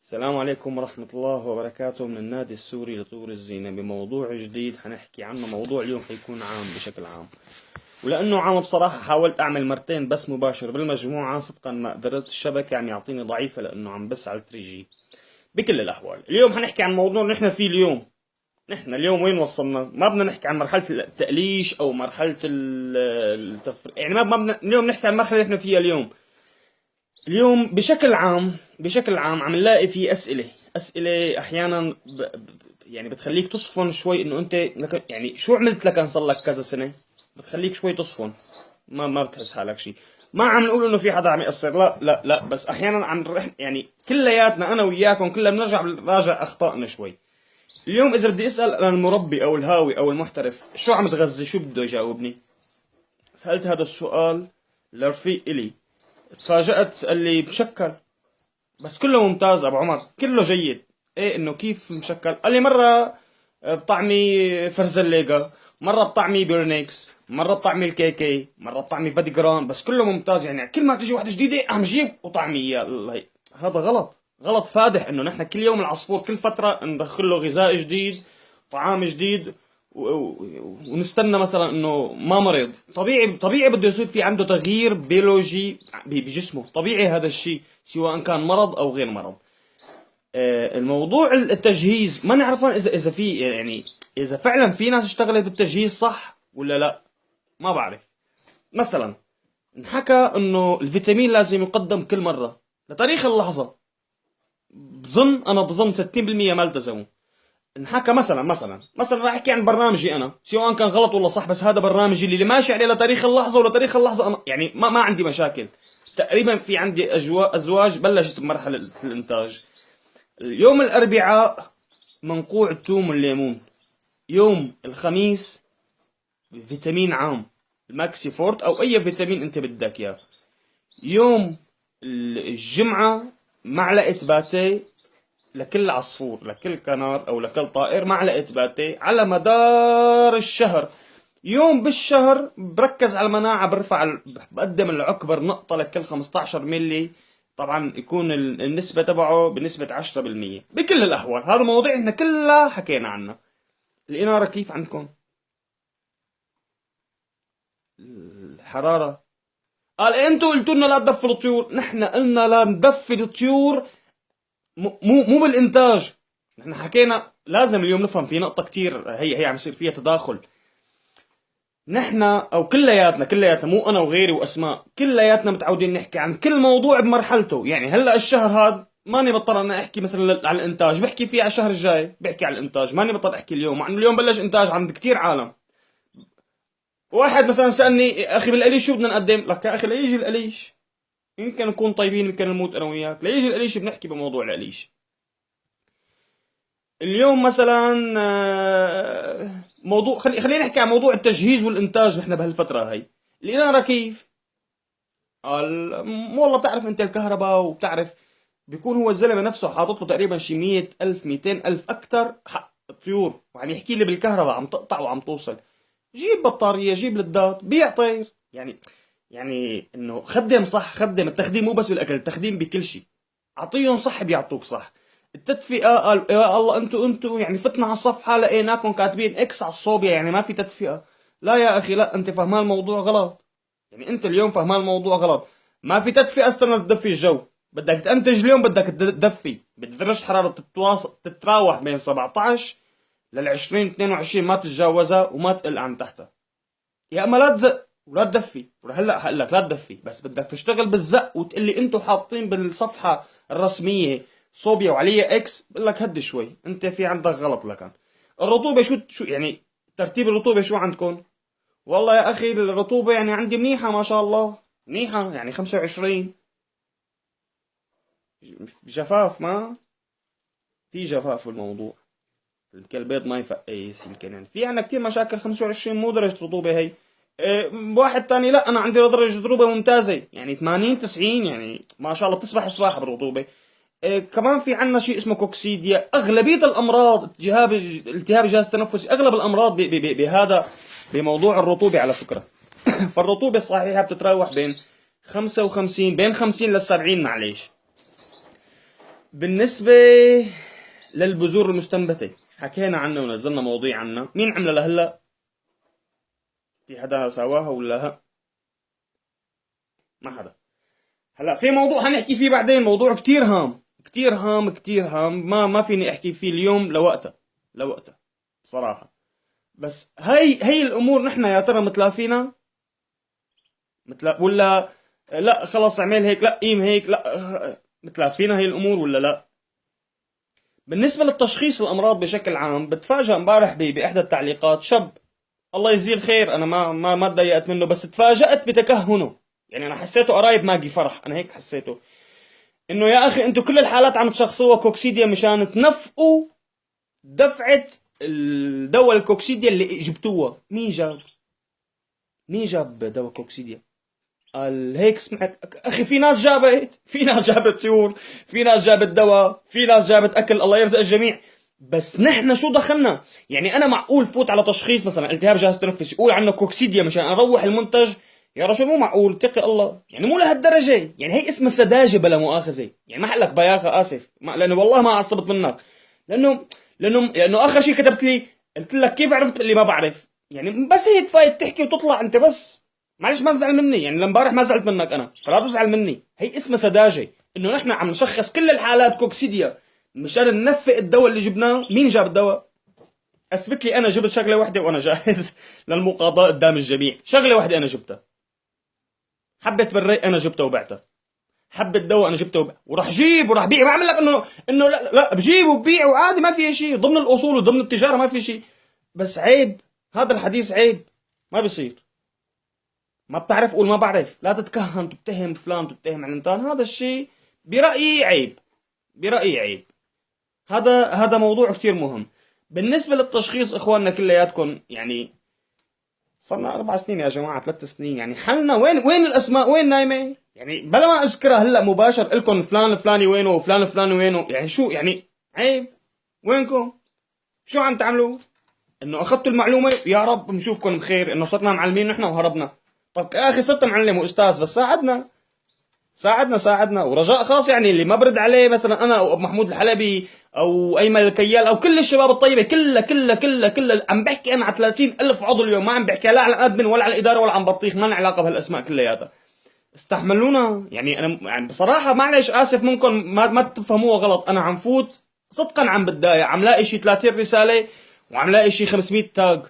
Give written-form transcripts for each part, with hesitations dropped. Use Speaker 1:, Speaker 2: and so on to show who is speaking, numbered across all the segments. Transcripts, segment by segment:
Speaker 1: السلام عليكم ورحمة الله وبركاته من النادي السوري لطور الزينة بموضوع جديد حنحكي عنه. موضوع اليوم حيكون عام بشكل عام، ولأنه عام بصراحة حاولت أعمل مرتين بس مباشر بالمجموعة، صدقا ما قدرت، الشبكة عم يعطيني ضعيفة لأنه عم بس على 3G. بكل الأحوال اليوم حنحكي عن موضوع نحن فيه اليوم. نحن اليوم وين وصلنا؟ ما بدنا نحكي عن مرحلة التقليش أو مرحلة يعني ما بدنا اليوم نحكي عن المرحلة اللي نحن فيها اليوم. اليوم بشكل عام عم نلاقي في أسئلة أحيانا يعني بتخليك تصفن شوي، إنه أنت يعني شو عملت لك؟ صار لك كذا سنة، بتخليك شوي تصفن، ما بتحس حالك شيء. ما عم نقول إنه في حدا عم يقصر، لا لا لا، بس أحيانا عم نروح يعني كلياتنا أنا وياكم كلنا بنراجع أخطائنا شوي. اليوم إذا بدي أسأل أنا المربي أو الهاوي أو المحترف شو عم تغذي، شو بده يجاوبني؟ سألت هذا السؤال لرفيق إلي، تفاجأت قال لي مشكل. بس كله ممتاز ابو عمر، كله جيد. ايه انه كيف مشكل؟ قال لي مره بطعمي فرزليقة، مره بطعمي بيرنيكس، مره بطعمي الكيكي، مره بطعمي فادي جران، بس كله ممتاز. يعني كل ما تجي واحده جديده عم جيب وطعمي اياه. الله، هذا غلط، غلط فادح. انه نحن كل يوم العصفور كل فتره ندخل له غذاء جديد، طعام جديد، ونستنى مثلا انه ما مرض. طبيعي بده يصير في عنده تغيير بيولوجي بجسمه، طبيعي هذا الشيء سواء كان مرض او غير مرض. الموضوع التجهيز ما نعرف اذا في يعني اذا فعلا في ناس اشتغلت بالتجهيز صح ولا لا، ما بعرف. مثلا انحكى انه الفيتامين لازم يقدم كل مره لتاريخ اللحظه. بظن 60% ما التزموا. انحكى مثلا راح احكي عن برنامجي انا، سواء كان غلط ولا صح، بس هذا برنامجي اللي ماشي عليه لتاريخ اللحظه، ولتاريخ اللحظه انا يعني ما عندي مشاكل. تقريبا في عندي ازواج بلشت بمرحله الانتاج. يوم الاربعاء منقوع الثوم والليمون. يوم الخميس فيتامين عام، الماكسي فورت او اي فيتامين انت بدك اياه. يوم الجمعه معلقه باتيه لكل عصفور، لكل كنار او لكل طائر، معلقه باتيه على مدار الشهر. يوم بالشهر بركز على المناعه، بقدم العكبر نقطه لكل 15 ملي. طبعا يكون النسبه تبعه بنسبه 10%. بكل الاحوال هذا مواضيع احنا كلها حكينا عنها. الاناره كيف عندكم؟ الحراره؟ قال انتوا قلتوا لنا لا تدفوا الطيور. نحن قلنا لا ندفي الطيور، مو بالانتاج. نحن حكينا لازم اليوم نفهم في نقطة كتير، هي عم يصير فيها تداخل. نحن او كلياتنا مو انا وغيري واسماء، كلياتنا متعودين نحكي عن كل موضوع بمرحلته. يعني هلا الشهر هذا ماني بضطر انا احكي مثلا عن الانتاج، بحكي فيه على الشهر الجاي، بحكي عن الانتاج، ماني بضطر احكي اليوم، مع انه اليوم بلش انتاج عند كتير عالم. واحد مثلا سالني اخي بالقليش شو بدنا نقدم لك؟ يا اخي ليجي القليش، يمكن نكون طيبين، يمكن نموت انا وياك، ليجي القليش بنحكي بموضوع القليش. اليوم مثلا موضوع خلينا نحكي عن موضوع التجهيز والانتاج. نحن بهالفتره هي الاناره كيف؟ قال والله بتعرف انت الكهرباء، وبتعرف بيكون هو الزلمه نفسه حاطط له تقريبا شي 100,000 200,000 اكثر حق الطيور، وعم يحكي لي بالكهرباء عم تقطع وعم توصل. جيب بطاريه، جيب لدات، بيع طير. يعني انه خدم صح، خدم. التخديم مو بس بالاكل، التخديم بكل شيء. اعطيهم صح بيعطوك صح. التدفئة قال يا الله انتوا يعني فتنا على الصفحة لقيناكم كاتبين اكس على الصوبيا، يعني ما في تدفئة. لا يا اخي لا، انت فهمان الموضوع غلط. يعني انت اليوم فهمان الموضوع غلط. ما في تدفئة استنى تدفي الجو. بدك تنتج اليوم، بدك تدفي بدرجة حرارة تتراوح بين 17 لل 20 22، ما تتجاوزها وما تقل عن تحتها. يا اما لا تزق ولا تدفي. هلا هقول لك لا تدفي، بس بدك تشتغل بالزق وتقلي انتوا حاطين بالصفحه الرسميه صوبيا وعليها اكس. بقول لك هدي شوي، انت في عندك غلط. لكن الرطوبه شو يعني ترتيب الرطوبه شو عندكم؟ والله يا اخي الرطوبه يعني عندي منيحه ما شاء الله، منيحه يعني 25. جفاف؟ ما في جفاف بالموضوع. يمكن البيض ما يفقس، يمكن يعني في عنا كتير مشاكل. 25 مو درجة رطوبة هي. واحد تاني لا انا عندي درجة رطوبة ممتازة، يعني 80 90، يعني ما شاء الله بتسبح سباحة بالرطوبة. كمان في عنا شيء اسمه كوكسيديا. اغلبية الامراض التهاب الجهاز التنفسي، اغلب الامراض بهذا بموضوع الرطوبة على فكرة. فالرطوبة الصحيحة بتتراوح بين 55، بين 50 لل 70 معليش. بالنسبة للبذور المستنبتة حكينا عنها ونزلنا مواضيع عنها. مين عملها لهلا؟ في حدا سواها ولا ما حدا؟ هلا في موضوع هنحكي فيه بعدين، موضوع كتير هام كتير هام كتير هام، ما فيني احكي فيه اليوم لوقتها بصراحة. بس هي الامور نحن يا ترى متلافينا ولا لا خلص اعمل هيك، لا قيم هيك، لا متلافينا هي الامور ولا لا؟ بالنسبة للتشخيص الامراض بشكل عام، بتفاجأ امبارح باحدى التعليقات شاب، الله يجزيه الخير، انا ما تضايقت منه، بس تفاجأت بتكهنه. يعني انا حسيته قرايب ماجي فرح، انا هيك حسيته، انه يا اخي انتوا كل الحالات عم تشخصوها كوكسيديا مشان تنفقوا دفعة الدواء الكوكسيديا اللي جبتوها. مين جاب دواء كوكسيديا؟ قال هيك سمعت. اخي في ناس جابت طيور، في ناس جابت دواء، في ناس جابت اكل، الله يرزق الجميع. بس نحن شو دخلنا؟ يعني انا معقول فوت على تشخيص مثلا التهاب جهاز التنفسي يقول عنه كوكسيديا مشان اروح المنتج؟ يا رجل مو معقول، اتقي الله، يعني مو لهالدرجه. يعني هي اسمها سذاجه بلا مؤاخذه، يعني ما حقلك بياخه، اسف، لانه والله ما عصبت منك، لانه اخر شيء كتبت لي قلت لك كيف عرفت اللي ما بعرف. يعني بس هي تفايت تحكي وتطلع انت بس، معلش ما تزعل مني، يعني لامبارح ما زعلت منك انا، فلا تزعل مني. هي اسمها سذاجه، انه نحن عم نشخص كل الحالات كوكسيديا مشان ننفق الدواء اللي جبناه. مين جاب الدواء؟ اثبت لي انا جبت شغله واحده وانا جاهز للمقاضاه قدام الجميع. شغله واحده انا جبتها، حبه بريق انا جبتها وبعتها، حبه دواء انا جبته وراح جيب وراح بيع. بعمل لك انه لا بجيب وببيع وعادي، ما في شيء، ضمن الاصول وضمن التجاره ما في شيء. بس عيب، هذا الحديث عيب، ما بيصير. ما بتعرف قول ما بعرف، لا تتكهن تتهم فلان تتهم علنتان، هذا الشيء برأيي عيب، برأيي عيب. هذا موضوع كتير مهم. بالنسبة للتشخيص اخواننا كلياتكم، يعني صرنا 4 سنين يا جماعة، 3 سنين، يعني حلنا وين الاسماء وين نايمة؟ يعني بلا ما اذكرها هلا مباشر لكم فلان الفلاني وينه وفلان الفلاني وينه، يعني شو يعني عيب؟ وينكم؟ شو عم تعملوا؟ انه اخذتوا المعلومة يا رب نشوفكم بخير، انه صرنا معلمين نحن وهربنا. طب يا اخي صرت معلم واستاذ، بس ساعدنا ورجاء خاص، يعني اللي ما برد عليه مثلا انا او ابو محمود الحلبي او ايمن الكيال او كل الشباب الطيبه كلها عم بحكي انا على 30,000 عضو اليوم، ما عم بحكي لا على الادمن ولا على الاداره ولا عن بطيخ، ما لنا علاقه بهالاسماء كلياتها. استحملونا، يعني انا يعني بصراحه معلش اسف منكم، ما تفهموها غلط، انا عم فوت صدقا عم بتضايق، عم لاقي شي 30 رساله وعم لاقي شي 500 تاج،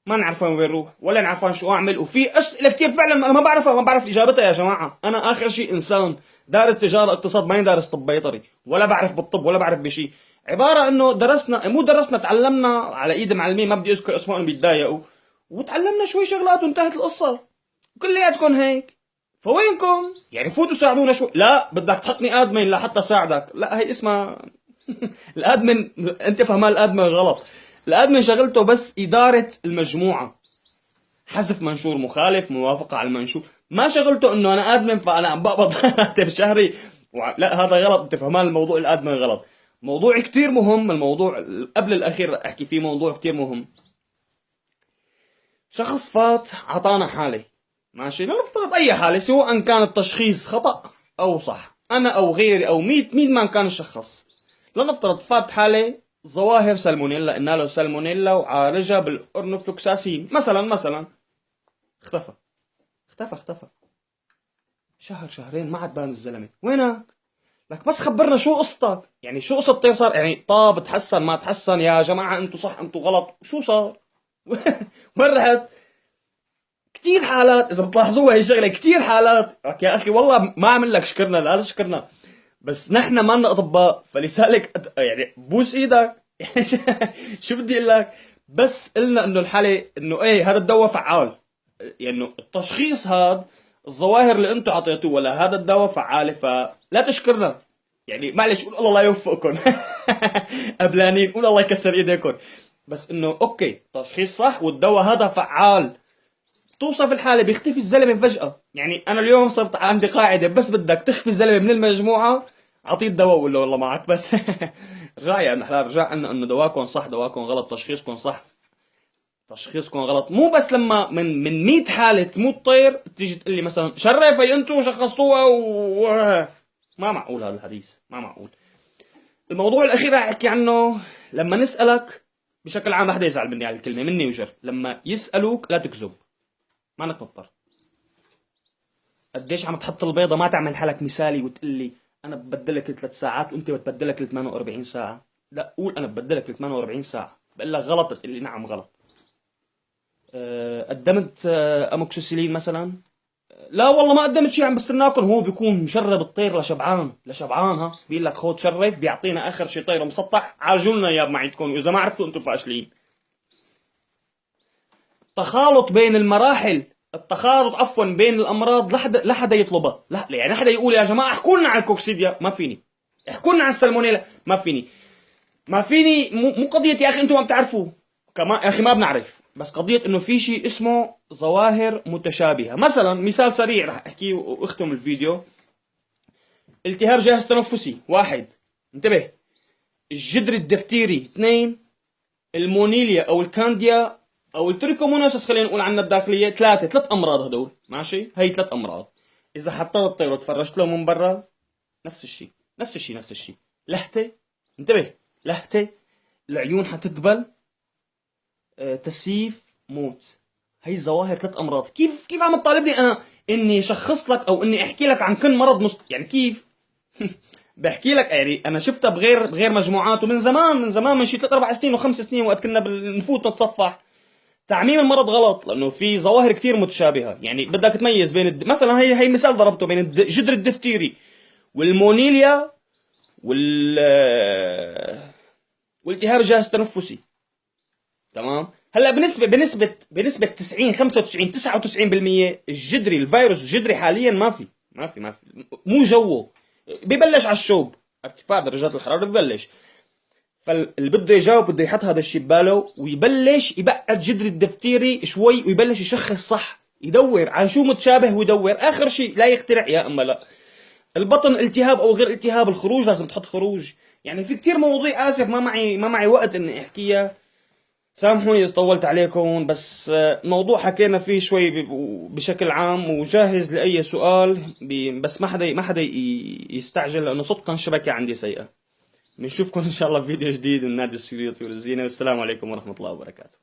Speaker 1: ما نعرفان وين روح ولا نعرفان شو اعمل، وفي اسئله كثير فعلا انا ما بعرفها، ما بعرف اجابتها يا جماعه. انا اخر شيء انسان دارس تجاره اقتصاد، ماني دارس طب بيطري ولا بعرف بالطب ولا بعرف بشيء. عباره انه درسنا، مو درسنا، تعلمنا على ايد معلمين ما بدي اذكر اسمائهم بيتضايقوا، وتعلمنا شوي شغلات وانتهت القصه. كلياتكم هيك، فوينكم؟ يعني فوتوا ساعدونا شوي. لا بدك تحطني ادمن لحتى ساعدك، لا هي اسمها الادمن انت فهمان الادمن غلط. الادمن شغلته بس اداره المجموعه، حذف منشور مخالف، موافقه على المنشور، ما شغلته انه انا ادمن فانا عم بقبض راتب شهري لا هذا غلط، انت فهمان الموضوع الادمن غلط. موضوع كتير مهم، الموضوع قبل الاخير رح احكي فيه، موضوع كتير مهم. شخص فات عطانا حاله، ماشي، لنفترض اي حاله سواء كان التشخيص خطا او صح، انا او غيري او مين ما كان الشخص، لنفترض فات حاله ظواهر سالمونيلا، قلنا له سالمونيلا وعالجها بالأورنوفلوكساسين مثلا اختفى. اختفى شهر شهرين ما عاد بان الزلمه، وينك؟ لك بس خبرنا شو قصتك، يعني شو قصة طير صار، يعني طاب تحسن ما تحسن، يا جماعة انتو صح انتو غلط، شو صار؟ وين رحت؟ كثير حالات اذا بتلاحظوها هي الشغلة، كثير حالات يا اخي والله ما عمل لك شكرنا، لا تشكرنا، بس نحن ما لنا اطباء، فلذلك يعني بوس ايدك يعني شو بدي اقول لك؟ بس قلنا انه الحالة انه ايه هذا الدواء فعال، يعني التشخيص هذا الظواهر اللي انتم اعطيتوه ولا هذا الدواء فعال، فلا تشكرنا، يعني معلش قول الله لا يوفقكم قبلانين قول الله يكسر ايديكم، بس انه اوكي تشخيص صح والدواء هذا فعال. توصف الحالة بيختفي الزلمة فجأة، يعني أنا اليوم صرت عندي قاعدة، بس بدك تخفي الزلمة من المجموعة أعطيه الدواء ولا والله معك بس رجع يا أحلام، رجع عنا إنه دواكم صح دواكم غلط، تشخيصكم صح تشخيصكم غلط. مو بس لما من 100 حالة تموت طير تيجي تقول لي مثلا شرفي انتوا شخصتوها ما معقول هذا الحديث، ما معقول. الموضوع الاخير راح احكي عنه. لما نسالك بشكل عام، ما حدا يزعل مني على الكلمه، مني وجر، لما يسالوك لا تكذب، ما انك مضطر. قديش عم تحط البيضه، ما تعمل حالك مثالي وتقول لي انا ببدلك 3 ساعات وانت بتبدلك 48 ساعه. لا، قول انا ببدلك 48 ساعه. بقول لك غلط تقول لي نعم غلط. قدمت اموكسيسيلين مثلا؟ لا والله ما قدمت شيء، عم بستناكم. هو بيكون مشرب الطير لشبعان لشبعان، ها بيقول لك خذ شرف، بيعطينا اخر شيء طير مسطح، عالجونا اياه بمعيدكم، واذا ما عرفتوا انتم فاشلين. تخالط بين المراحل، التخالط عفوا بين الامراض لحدا يطلبها، لا يعني لحدا يقول يا جماعه احكوا لنا عن الكوكسيديا، ما فيني. احكوا لنا عن السالمونيلا، ما فيني. ما فيني. مو قضيه يا اخي انتم ما بتعرفوا، كمان يا اخي ما بنعرف، بس قضيه انه في شيء اسمه ظواهر متشابهه. مثلا مثال سريع رح احكيه واختم الفيديو. التهاب جهاز تنفسي، واحد. انتبه. الجدر الدفتيري، اثنين. المونيليا او الكانديا او التريكوموناسس خلينا نقول عنها الداخليه، ثلاثه. 3 امراض هدول، ماشي؟ هي 3 امراض. اذا حطيت الطير وتفرجت له من برا، نفس الشيء نفس الشيء نفس الشيء. لهته. انتبه. لهته. العيون حتدبل. تسييف، موت. هي ظواهر 3 امراض. كيف عم تطالبني انا اني شخص لك او اني احكي لك عن كل مرض يعني كيف؟ بحكي لك يعني انا شفتها بغير مجموعات، ومن زمان من زمان، من شي 3 4 سنين و5 سنين، وقت كنا بنفوت نتصفح. تعميم المرض غلط، لانه في ظواهر كثير متشابهه. يعني بدك تميز بين مثلا هي مثال ضربته بين الجدر الدفتيري والمونيليا والالتهاب الجهاز التنفسي. تمام. هلا بنسبه 90 95 99% الجدري، الفيروس الجدري حاليا ما في مو جوه. ببلش على الشوب، ارتفاع درجات الحراره ببلش. فاللي بده يجاوب بده يحط هذا الشيء بباله، ويبلش يبعد جدري الدفتيري شوي، ويبلش يشخص صح، يدور عن شو متشابه، ويدور اخر شيء لا يخترع يا اما لا. البطن التهاب او غير التهاب، الخروج لازم تحط خروج. يعني في كثير مواضيع، اسف ما معي وقت اني احكيها. سامحوني اذا طولت عليكم، بس موضوع حكينا فيه شوي بشكل عام، وجاهز لاي سؤال. بس ما حدا يستعجل، لانه صدقا الشبكه عندي سيئه. بنشوفكم ان شاء الله في فيديو جديد من نادي السوري للطيور الزينه، والسلام عليكم ورحمه الله وبركاته.